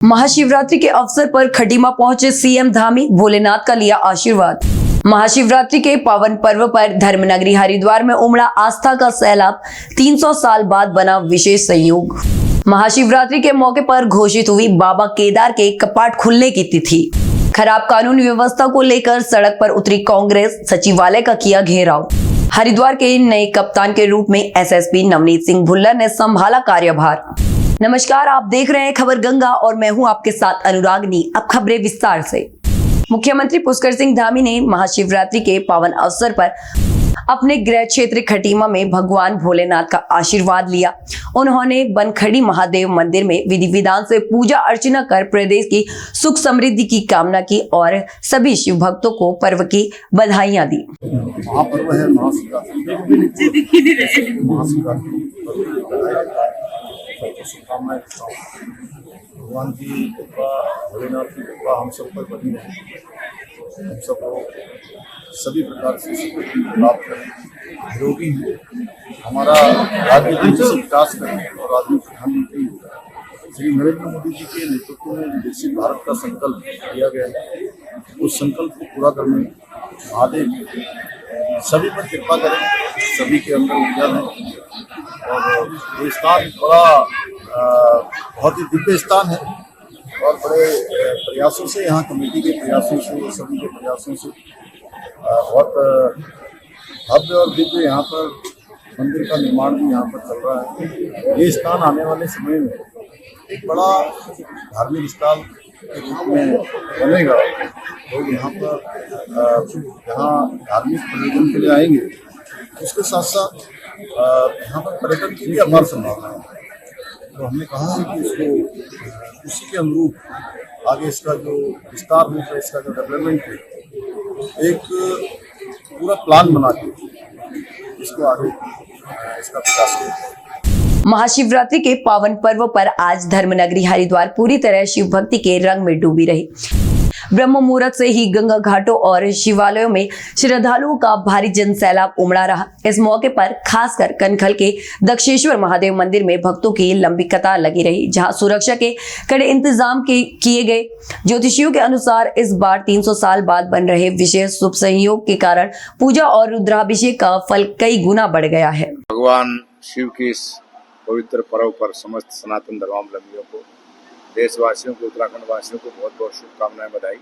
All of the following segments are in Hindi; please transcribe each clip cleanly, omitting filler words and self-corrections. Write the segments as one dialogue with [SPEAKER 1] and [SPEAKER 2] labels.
[SPEAKER 1] महाशिवरात्रि के अवसर पर खटीमा पहुंचे सीएम धामी, भोलेनाथ का लिया आशीर्वाद। महाशिवरात्रि के पावन पर्व पर धर्मनगरी हरिद्वार में उमड़ा आस्था का सैलाब, 300 साल बाद बना विशेष संयोग। महाशिवरात्रि के मौके पर घोषित हुई बाबा केदार के कपाट खुलने की तिथि। खराब कानून व्यवस्था को लेकर सड़क पर उतरी कांग्रेस, सचिवालय का किया घेराव। हरिद्वार के नए कप्तान के रूप में एसएसपी नवनीत सिंह भुल्लर ने संभाला कार्यभार। नमस्कार, आप देख रहे हैं खबर गंगा और मैं हूं आपके साथ अनुरागनी। अब खबरें विस्तार से। मुख्यमंत्री पुष्कर सिंह धामी ने महाशिवरात्रि के पावन अवसर पर अपने गृह क्षेत्र खटीमा में भगवान भोलेनाथ का आशीर्वाद लिया। उन्होंने बनखड़ी महादेव मंदिर में विधि विधान से पूजा अर्चना कर प्रदेश की सुख समृद्धि की कामना की और सभी शिव भक्तों को पर्व की बधाइयां दी।
[SPEAKER 2] महापर्व है शुभकामनाएं देता हूँ। भगवान की कृपा, भोलेनाथ की कृपा हम सब पर बनी रहे। हम सब लोग सभी प्रकार से प्राप्त करें, निरोगी हैं, हमारा राज्य तेजी से विकास करें और आदमी प्रधानमंत्री श्री नरेंद्र मोदी जी के नेतृत्व में विकसित भारत का संकल्प लिया गया है। उस संकल्प को पूरा करने महादेव सभी पर कृपा करें, सभी के अंदर ऊर्जा है। और ये स्थान बड़ा बहुत ही दिव्य स्थान है और बड़े प्रयासों से, यहाँ कमेटी के प्रयासों से, सभी के प्रयासों से बहुत भव्य और दिव्य यहाँ पर मंदिर का निर्माण भी यहाँ पर चल रहा है। ये स्थान आने वाले समय में एक बड़ा धार्मिक स्थल के रूप में बनेगा। लोग यहाँ पर यहाँ धार्मिक प्रयोजन के लिए आएंगे, उसके साथ साथ यहाँ पर पर्यटन की भी अपार संभावना है। तो हमने कहा है कि इसको उसी के अनुरूप आगे इसका जो विस्तार होगा, इसका जो डेवलपमेंट है, एक पूरा प्लान बना के इसको आगे इसका विकास होगा।
[SPEAKER 1] महाशिवरात्रि के पावन पर्व पर आज धर्मनगरी हरिद्वार पूरी तरह शिव भक्ति के रंग में डूबी रही। ब्रह्म मुहूर्त से ही गंगा घाटों और शिवालयों में श्रद्धालुओं का भारी जनसैलाब उमड़ा रहा। इस मौके पर खासकर कनखल के दक्षेश्वर महादेव मंदिर में भक्तों की लंबी कतार लगी रही, जहां सुरक्षा के कड़े इंतजाम किए गए। ज्योतिषियों के अनुसार इस बार 300 साल बाद बन रहे विशेष शुभ संयोग के कारण पूजा और रुद्राभिषेक का फल कई गुना बढ़ गया है।
[SPEAKER 3] भगवान शिव के इस पवित्र पर्व पर समस्त सनातन धर्मावलंबियों को, देशवासियों को, उत्तराखंड वासियों को बहुत बहुत शुभकामनाएं, बधाई।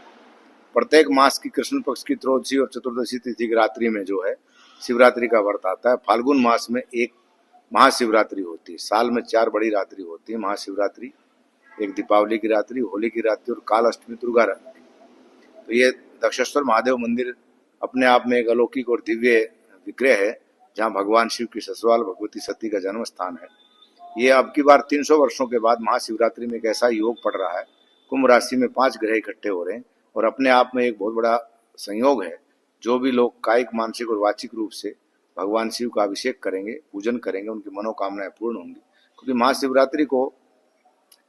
[SPEAKER 3] प्रत्येक मास की कृष्ण पक्ष की त्रयोदशी और चतुर्दशी तिथि की रात्रि में जो है शिवरात्रि का व्रत आता है। फाल्गुन मास में एक महाशिवरात्रि होती है। साल में 4 बड़ी रात्रि होती है। महाशिवरात्रि, एक दीपावली की रात्रि, होली की रात्रि और काल अष्टमी, दुर्गा रात्रि। तो ये दक्षेश्वर महादेव मंदिर अपने आप में एक अलौकिक और दिव्य विग्रह है, जहाँ भगवान शिव की ससुराल भगवती सती का जन्म स्थान है। ये अब की बार 300 वर्षों के बाद महाशिवरात्रि में एक ऐसा योग पड़ रहा है। कुंभ राशि में 5 ग्रह इकट्ठे हो रहे हैं और अपने आप में एक बहुत बड़ा संयोग है। जो भी लोग कायिक, मानसिक और वाचिक रूप से भगवान शिव का अभिषेक करेंगे, पूजन करेंगे, उनकी मनोकामनाएं पूर्ण होंगी। क्योंकि महाशिवरात्रि को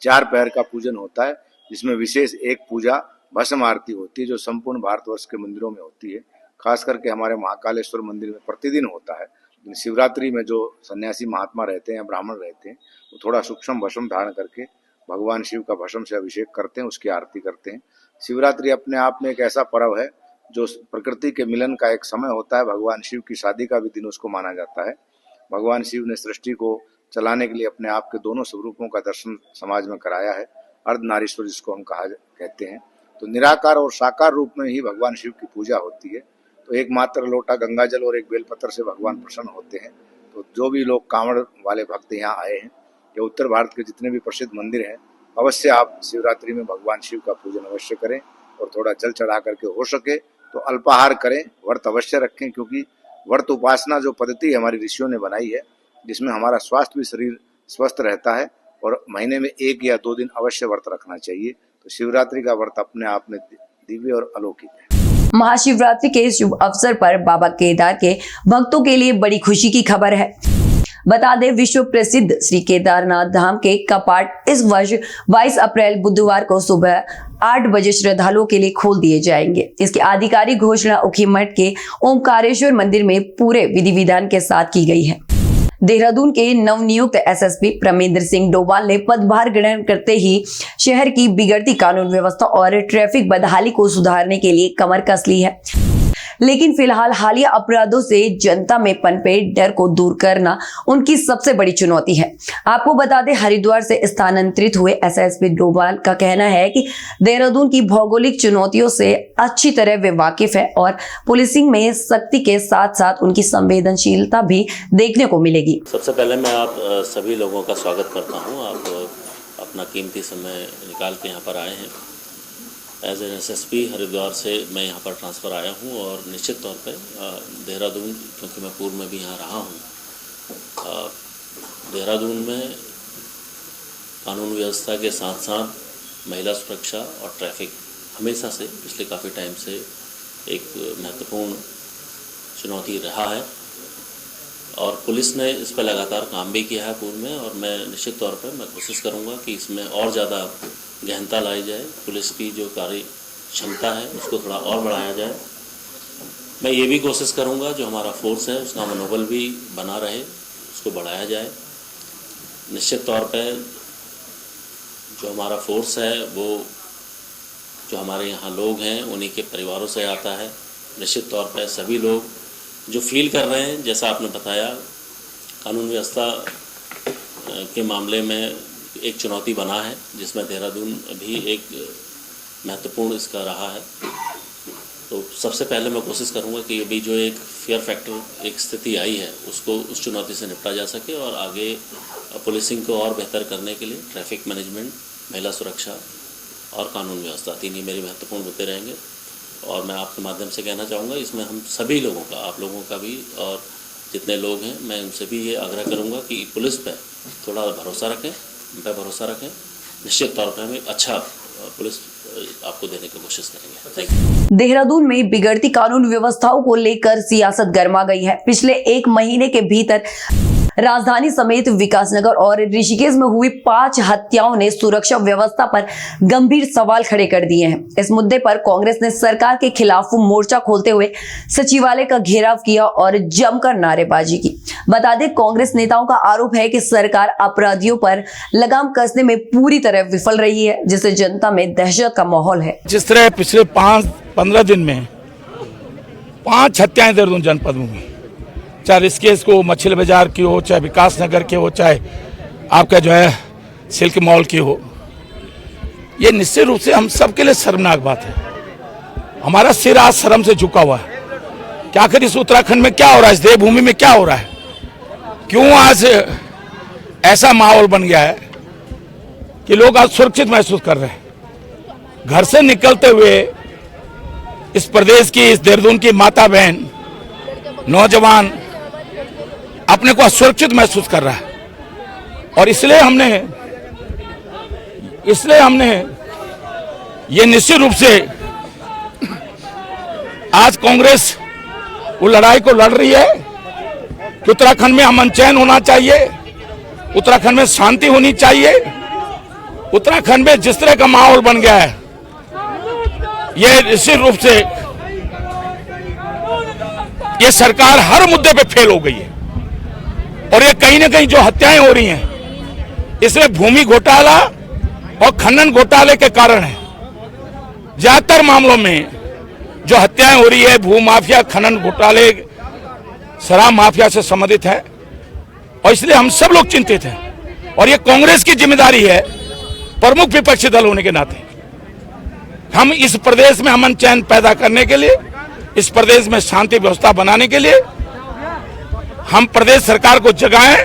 [SPEAKER 3] 4 पहर का पूजन होता है, जिसमें विशेष एक पूजा भस्म आरती होती है, जो संपूर्ण भारतवर्ष के मंदिरों में होती है। खास करके हमारे महाकालेश्वर मंदिर में प्रतिदिन होता है। शिवरात्रि में जो सन्यासी महात्मा रहते हैं, ब्राह्मण रहते हैं, वो थोड़ा सूक्ष्म भस्म धारण करके भगवान शिव का भस्म से अभिषेक करते हैं, उसकी आरती करते हैं। शिवरात्रि अपने आप में एक ऐसा पर्व है जो प्रकृति के मिलन का एक समय होता है। भगवान शिव की शादी का भी दिन उसको माना जाता है। भगवान शिव ने सृष्टि को चलाने के लिए अपने आप के दोनों स्वरूपों का दर्शन समाज में कराया है। अर्धनारीश्वर जिसको हम कहते हैं। तो निराकार और साकार रूप में ही भगवान शिव की पूजा होती है। तो एक मात्र लोटा गंगा जल और एक बेलपत्र से भगवान प्रसन्न होते हैं। तो जो भी लोग कांवड़ वाले भक्त यहाँ आए हैं, या उत्तर भारत के जितने भी प्रसिद्ध मंदिर हैं, अवश्य आप शिवरात्रि में भगवान शिव का पूजन अवश्य करें और थोड़ा जल चढ़ा करके हो सके तो अल्पाहार करें, व्रत अवश्य रखें। क्योंकि व्रत उपासना जो पद्धति हमारी ऋषियों ने बनाई है, जिसमें हमारा स्वास्थ्य भी, शरीर स्वस्थ रहता है और महीने में 1 या 2 दिन अवश्य व्रत रखना चाहिए। तो शिवरात्रि का व्रत अपने आप में दिव्य और अलौकिक है।
[SPEAKER 1] महाशिवरात्रि के शुभ अवसर पर बाबा केदार के भक्तों के लिए बड़ी खुशी की खबर है। बता दें, विश्व प्रसिद्ध श्री केदारनाथ धाम के कपाट इस वर्ष 22 अप्रैल बुधवार को सुबह 8 बजे श्रद्धालुओं के लिए खोल दिए जाएंगे। इसकी आधिकारिक घोषणा ऊखीमठ के ओमकारेश्वर मंदिर में पूरे विधि विधान के साथ की गई है। देहरादून के नवनियुक्त एसएसपी प्रमेंद्र सिंह डोभाल ने पदभार ग्रहण करते ही शहर की बिगड़ती कानून व्यवस्था और ट्रैफिक बदहाली को सुधारने के लिए कमर कस ली है। लेकिन फिलहाल हालिया अपराधों से जनता में पनपे डर को दूर करना उनकी सबसे बड़ी चुनौती है। आपको बता दें, हरिद्वार से स्थानांतरित हुए एसएसपी डोभाल का कहना है कि देहरादून की भौगोलिक चुनौतियों से अच्छी तरह वे वाकिफ है और पुलिसिंग में सख्ती के साथ साथ उनकी संवेदनशीलता भी देखने को मिलेगी।
[SPEAKER 4] सबसे पहले मैं आप सभी लोगों का स्वागत करता हूं। आप अपना कीमती समय निकाल के यहाँ पर आए हैं। एज एन एसएसपी हरिद्वार से मैं यहाँ पर ट्रांसफ़र आया हूँ और निश्चित तौर पे देहरादून, क्योंकि मैं पूर्व में भी यहाँ रहा हूँ, देहरादून में कानून व्यवस्था के साथ साथ महिला सुरक्षा और ट्रैफिक हमेशा से पिछले काफ़ी टाइम से एक महत्वपूर्ण चुनौती रहा है और पुलिस ने इस पर लगातार काम भी किया है पूर्व में। और मैं निश्चित तौर पर मैं कोशिश करूँगा कि इसमें और ज़्यादा गहनता लाई जाए, पुलिस की जो कार्य क्षमता है उसको थोड़ा और बढ़ाया जाए। मैं ये भी कोशिश करूँगा जो हमारा फोर्स है उसका मनोबल भी बना रहे, उसको बढ़ाया जाए। निश्चित तौर पे जो हमारा फोर्स है वो जो हमारे यहाँ लोग हैं उन्हीं के परिवारों से आता है। निश्चित तौर पे सभी लोग जो फील कर रहे हैं, जैसा आपने बताया, कानून व्यवस्था के मामले में एक चुनौती बना है जिसमें देहरादून भी एक महत्वपूर्ण इसका रहा है। तो सबसे पहले मैं कोशिश करूंगा कि अभी जो एक फेयर फैक्टर एक स्थिति आई है उसको उस चुनौती से निपटा जा सके और आगे पुलिसिंग को और बेहतर करने के लिए ट्रैफिक मैनेजमेंट, महिला सुरक्षा और कानून व्यवस्था, तीन ही मेरी महत्वपूर्ण मुद्दे रहेंगे। और मैं आपके माध्यम से कहना चाहूँगा इसमें हम सभी लोगों का, आप लोगों का भी और जितने लोग हैं, मैं उनसे भी ये आग्रह करूँगा कि पुलिस पर थोड़ा भरोसा रखें, उन पर भरोसा रखें। निश्चित तौर पर हम एक अच्छा पुलिस आपको देने की कोशिश करेंगे।
[SPEAKER 1] देहरादून में बिगड़ती कानून व्यवस्थाओं को लेकर सियासत गर्मा गई है। पिछले एक महीने के भीतर राजधानी समेत विकासनगर और ऋषिकेश में हुई 5 हत्याओं ने सुरक्षा व्यवस्था पर गंभीर सवाल खड़े कर दिए हैं। इस मुद्दे पर कांग्रेस ने सरकार के खिलाफ मोर्चा खोलते हुए सचिवालय का घेराव किया और जमकर नारेबाजी की। बता दें, कांग्रेस नेताओं का आरोप है कि सरकार अपराधियों पर लगाम कसने में पूरी तरह विफल रही है, जिससे जनता में दहशत का माहौल है।
[SPEAKER 5] जिस तरह पिछले 5-15 दिन में 5 हत्याएं देहरादून जनपद में हुई, चाहे ऋषिकेश को मछली बाजार की हो, चाहे विकास नगर की हो, चाहे आपका जो है सिल्क मॉल की हो, ये निश्चित रूप से हम सबके लिए शर्मनाक बात है। हमारा सिर आज शर्म से झुका हुआ है कि आखिर इस उत्तराखंड में क्या हो रहा है, इस देवभूमि में क्या हो रहा है, क्यों आज ऐसा माहौल बन गया है कि लोग आज सुरक्षित महसूस कर रहे हैं। घर से निकलते हुए इस प्रदेश की, इस देहरादून की माता बहन, नौजवान अपने को असुरक्षित महसूस कर रहा है। और इसलिए हमने ये निश्चित रूप से आज कांग्रेस वो लड़ाई को लड़ रही है कि उत्तराखंड में अमन चैन होना चाहिए, उत्तराखंड में शांति होनी चाहिए। उत्तराखंड में जिस तरह का माहौल बन गया है, ये निश्चित रूप से ये सरकार हर मुद्दे पे फेल हो गई है। और ये कहीं ना कहीं जो हत्याएं हो रही हैं, इसमें भूमि घोटाला और खनन घोटाले के कारण है। ज्यादातर मामलों में जो हत्याएं हो रही है, भू माफिया, खनन घोटाले, शराब माफिया से संबंधित है। और इसलिए हम सब लोग चिंतित हैं और ये कांग्रेस की जिम्मेदारी है, प्रमुख विपक्षी दल होने के नाते हम इस प्रदेश में अमन चैन पैदा करने के लिए, इस प्रदेश में शांति व्यवस्था बनाने के लिए हम प्रदेश सरकार को जगाएं,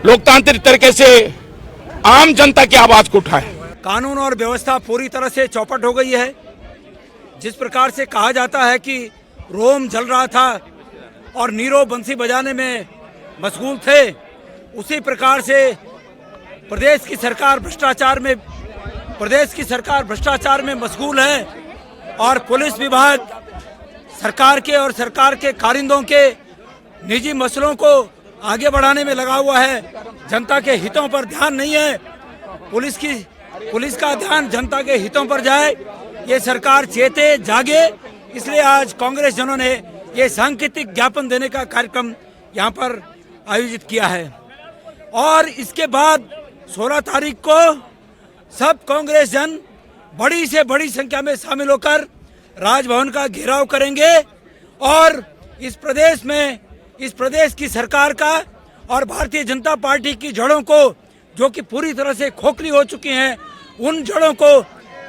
[SPEAKER 5] लोकतांत्रिक तरीके से आम जनता की आवाज को उठाएं।
[SPEAKER 6] कानून और व्यवस्था पूरी तरह से चौपट हो गई है। जिस प्रकार से कहा जाता है कि रोम जल रहा था और नीरो बंसी बजाने में मशगूल थे, उसी प्रकार से प्रदेश की सरकार भ्रष्टाचार में मशगूल है और पुलिस विभाग सरकार के और सरकार के कारिंदों के निजी मसलों को आगे बढ़ाने में लगा हुआ है। जनता के हितों पर ध्यान नहीं है। पुलिस का ध्यान जनता के हितों पर जाए, ये सरकार चेते, जागे। इसलिए आज कांग्रेस जनों ने ये सांकेतिक ज्ञापन देने का कार्यक्रम यहाँ पर आयोजित किया है। और इसके बाद 16 तारीख को सब कांग्रेस जन बड़ी से बड़ी संख्या में शामिल होकर राजभवन का घेराव करेंगे और इस प्रदेश की सरकार का और भारतीय जनता पार्टी की जड़ों को, जो कि पूरी तरह से खोखली हो चुकी हैं, उन जड़ों को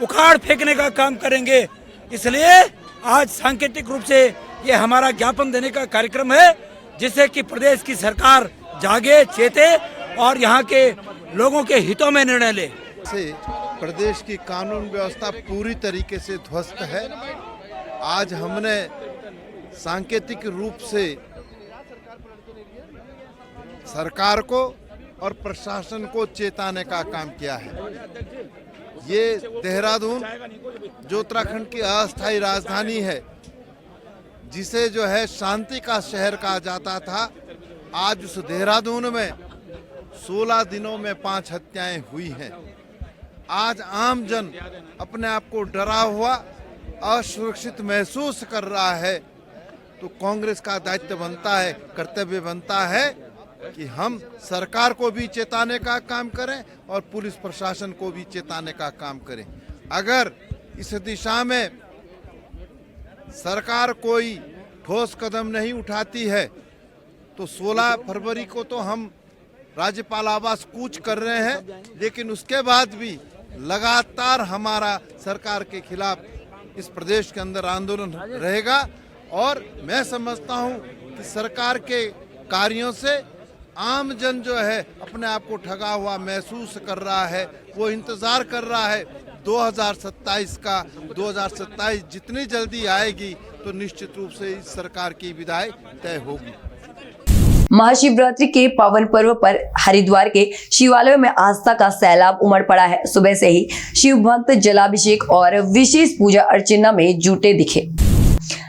[SPEAKER 6] उखाड़ फेंकने का काम करेंगे। इसलिए आज सांकेतिक रूप से ये हमारा ज्ञापन देने का कार्यक्रम है, जिससे कि प्रदेश की सरकार जागे, चेते और यहाँ के लोगों के हितों में निर्णय ले।
[SPEAKER 7] से प्रदेश की कानून व्यवस्था पूरी तरीके से ध्वस्त है। आज हमने सांकेतिक रूप से सरकार को और प्रशासन को चेताने का काम किया है। ये देहरादून जो उत्तराखंड की अस्थायी राजधानी है, जिसे जो है शांति का शहर कहा जाता था, आज उस देहरादून में 16 दिनों में 5 हत्याएं हुई हैं। आज आम जन अपने आप को डरा हुआ, असुरक्षित महसूस कर रहा है, तो कांग्रेस का दायित्व बनता है, कर्तव्य बनता है कि हम सरकार को भी चेताने का काम करें और पुलिस प्रशासन को भी चेताने का काम करें। अगर इस दिशा में सरकार कोई ठोस कदम नहीं उठाती है तो 16 फरवरी को तो हम राज्यपाल आवास कूच कर रहे हैं, लेकिन उसके बाद भी लगातार हमारा सरकार के खिलाफ इस प्रदेश के अंदर आंदोलन रहेगा। और मैं समझता हूं कि सरकार के कार्यों से आम जन जो है अपने आप को ठगा हुआ महसूस कर रहा है, वो इंतजार कर रहा है 2027 का। 2027 जितनी जल्दी आएगी तो निश्चित रूप से इस सरकार की विदाई तय होगी।
[SPEAKER 1] महाशिवरात्रि के पावन पर्व पर हरिद्वार के शिवालयों में आस्था का सैलाब उमड़ पड़ा है। सुबह से ही शिव भक्त जलाभिषेक और विशेष पूजा अर्चना में जुटे दिखे,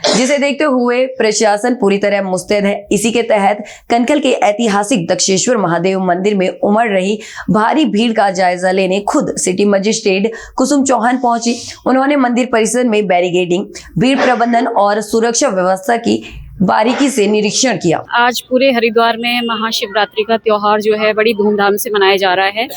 [SPEAKER 1] जिसे देखते हुए प्रशासन पूरी तरह मुस्तैद है। इसी के तहत कनखल के ऐतिहासिक दक्षेश्वर महादेव मंदिर में उमड़ रही भारी भीड़ का जायजा लेने खुद सिटी मजिस्ट्रेट कुसुम चौहान पहुंची। उन्होंने मंदिर परिसर में बैरिकेडिंग, भीड़ प्रबंधन और सुरक्षा व्यवस्था की बारीकी से निरीक्षण किया।
[SPEAKER 8] आज पूरे हरिद्वार में महाशिवरात्रि का त्योहार जो है बड़ी धूमधाम से मनाया जा रहा है।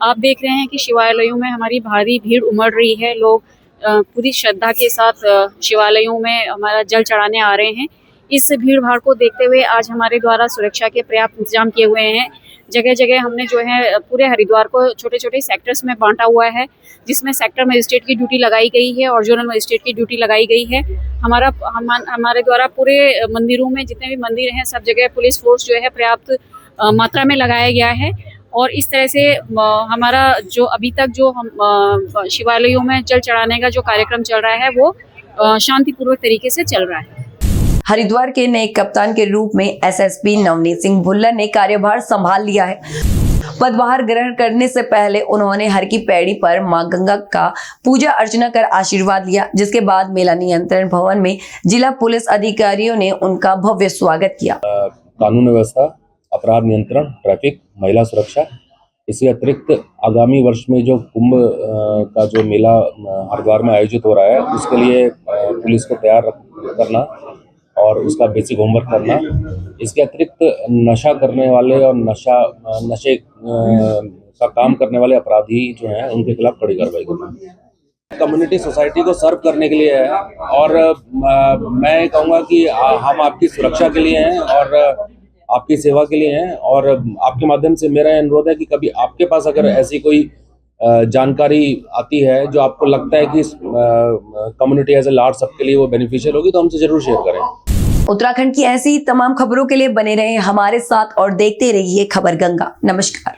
[SPEAKER 8] आप देख रहे हैं कि शिवालयों में हमारी भारी भीड़ उमड़ रही है। लोग पूरी श्रद्धा के साथ शिवालयों में हमारा जल चढ़ाने आ रहे हैं। इस भीड़ भाड़ को देखते हुए आज हमारे द्वारा सुरक्षा के पर्याप्त इंतजाम किए हुए हैं। जगह जगह हमने जो है पूरे हरिद्वार को छोटे छोटे सेक्टर्स में बांटा हुआ है, जिसमें सेक्टर मजिस्ट्रेट की ड्यूटी लगाई गई है और जोनल मजिस्ट्रेट की ड्यूटी लगाई गई है। हमारे द्वारा पूरे मंदिरों में जितने भी मंदिर हैं सब जगह पुलिस फोर्स जो है पर्याप्त मात्रा में लगाया गया है। और इस तरह से हमारा जो अभी तक जो हम शिवालयों में जल चढ़ाने का जो कार्यक्रम चल रहा है वो शांतिपूर्वक तरीके से चल रहा है।
[SPEAKER 1] हरिद्वार के नए कप्तान के रूप में एसएसपी नवनीत सिंह भुल्लर ने कार्यभार संभाल लिया है। पदभार ग्रहण करने से पहले उन्होंने हर की पैड़ी पर मां गंगा का पूजा अर्चना कर आशीर्वाद लिया, जिसके बाद मेला नियंत्रण भवन में जिला पुलिस अधिकारियों ने उनका भव्य स्वागत किया।
[SPEAKER 9] कानून व्यवस्था, अपराध नियंत्रण, ट्रैफिक, महिला सुरक्षा, इसके अतिरिक्त आगामी वर्ष में जो कुंभ का जो मेला हरिद्वार में आयोजित हो रहा है, उसके लिए पुलिस को तैयार करना और उसका बेसिक होमवर्क करना। इसके अतिरिक्त नशा करने वाले और नशे का काम करने वाले अपराधी जो हैं उनके खिलाफ कड़ी कार्रवाई करना। कम्युनिटी सोसाइटी को सर्व करने के लिए है और मैं कहूँगा कि हम आपकी सुरक्षा के लिए हैं और आपकी सेवा के लिए हैं। और आपके माध्यम से मेरा अनुरोध है कि कभी आपके पास अगर ऐसी कोई जानकारी आती है जो आपको लगता है कि कम्युनिटी एज ए लार्ज सबके लिए वो बेनिफिशियल होगी, तो हमसे जरूर शेयर करें।
[SPEAKER 1] उत्तराखंड की ऐसी तमाम खबरों के लिए बने रहे हमारे साथ और देखते रहिए खबर गंगा। नमस्कार।